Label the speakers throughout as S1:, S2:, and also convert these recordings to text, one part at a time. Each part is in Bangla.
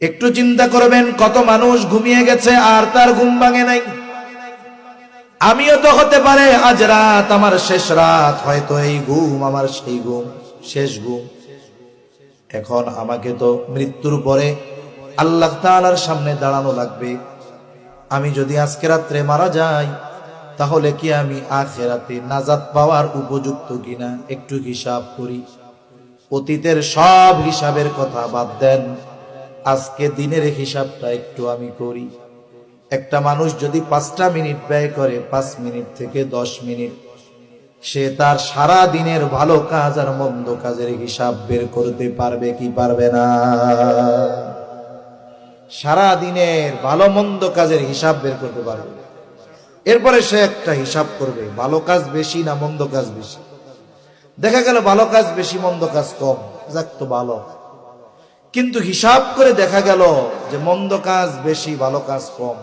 S1: একটু চিন্তা করবেন, কত মানুষ ঘুমিয়ে গেছে আর তার ঘুম ভাঙে নাই। আমিও তো হতে পারে আজ রাত আমার শেষ রাত, হয়তো এই ঘুম আমার সেই ঘুম, শেষ ঘুম। এখন আমাকে তো মৃত্যুর পরে আল্লাহ তাআলার সামনে দাঁড়ানো লাগবে। আমি যদি আজকে রাত্রে মারা যাই, তাহলে কি আমি আখিরাতে নাজাত পাওয়ার উপযুক্ত কিনা? একটু হিসাব করি। অতীতের সব হিসাবের কথা বাদ দেন, আজকে দিনের হিসাবটা একটু আমি করি। একটা মানুষ যদি 5টা মিনিট ব্যয় করে, 5 মিনিট থেকে 10 মিনিট, সে তার সারা দিনের ভালো কাজ আর মন্দ কাজের হিসাব বের করতে পারবে কি পারবে না? সারা দিনের ভালো মন্দ কাজের হিসাব বের করতে পারবে। এরপরে সে একটা হিসাব করবে, ভালো কাজ বেশি না মন্দ কাজ বেশি। দেখা গেল ভালো কাজ বেশি মন্দ কাজ কম, যাক তো ভালো। কিন্তু হিসাব করে দেখা গেল যে মন্দ কাজ বেশি ভালো কাজ কম।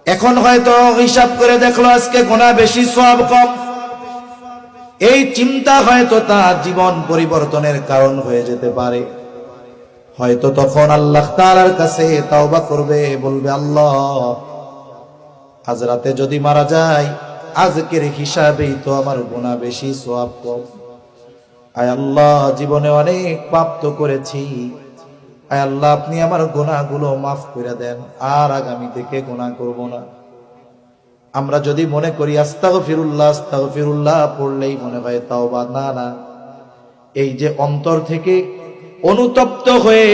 S1: এখন হয়তো হিসাব করে দেখলো আজকে গুনাহ বেশি সওয়াব কম। এই চিন্তা হয়তো তার জীবন পরিবর্তনের কারণ হয়ে যেতে পারে। হয়তো তখন আল্লাহ তাআলার কাছে তওবা করবে, বলবে আল্লাহ আজ রাতে যদি মারা যায়, আজকের হিসাবেই তো আমার গুনাহ বেশি সওয়াব কম। আয় আল্লাহ, জীবনে অনেক পাপ তো করেছি, আয় আল্লাহ আপনি আমার গুনাহগুলো মাফ করে দেন, আর আগামী থেকে গুনাহ করব না। আমরা যদি মনে করি আস্তাগফিরুল্লাহ আস্তাগফিরুল্লাহ পড়লেই মনে হয় তাওবা, না না, এই যে অন্তর থেকে অনুতপ্ত হয়ে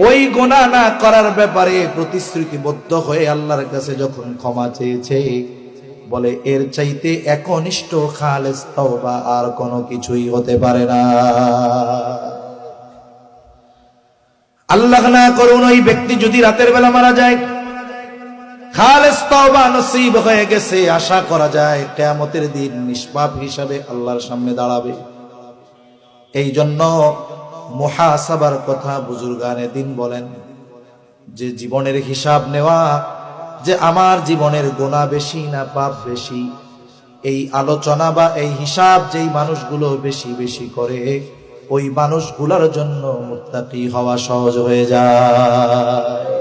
S1: ওই গুনাহ না করার ব্যাপারে প্রতিশ্রুতিবদ্ধ হয়ে আল্লাহর কাছে যখন ক্ষমা চেয়েছে, বলে এর চাইতে একনিষ্ঠ খালেস তাওবা আর কোনো কিছুই হতে পারে না। আল্লাহ না করুন ওই ব্যক্তি যদি রাতের বেলা মারা যায়, খালেস তাওবা নসিব হয়ে গেছে, আশা করা যায় কিয়ামতের দিন নিষ্পাপ হিসাবে আল্লাহর সামনে দাঁড়াবে। এই জন্য মুহাসাবার কথা বুজুর্গানে দিন বলেন, যে জীবনের হিসাব নেওয়া, যে আমার জীবনের গুনাহ বেশি না পাপ বেশি, এই আলোচনা বা এই হিসাব যেই মানুষগুলো বেশি বেশি করে, ওই মানুষগুলোর জন্য মুত্তাকি হওয়া সহজ হয়ে যায়।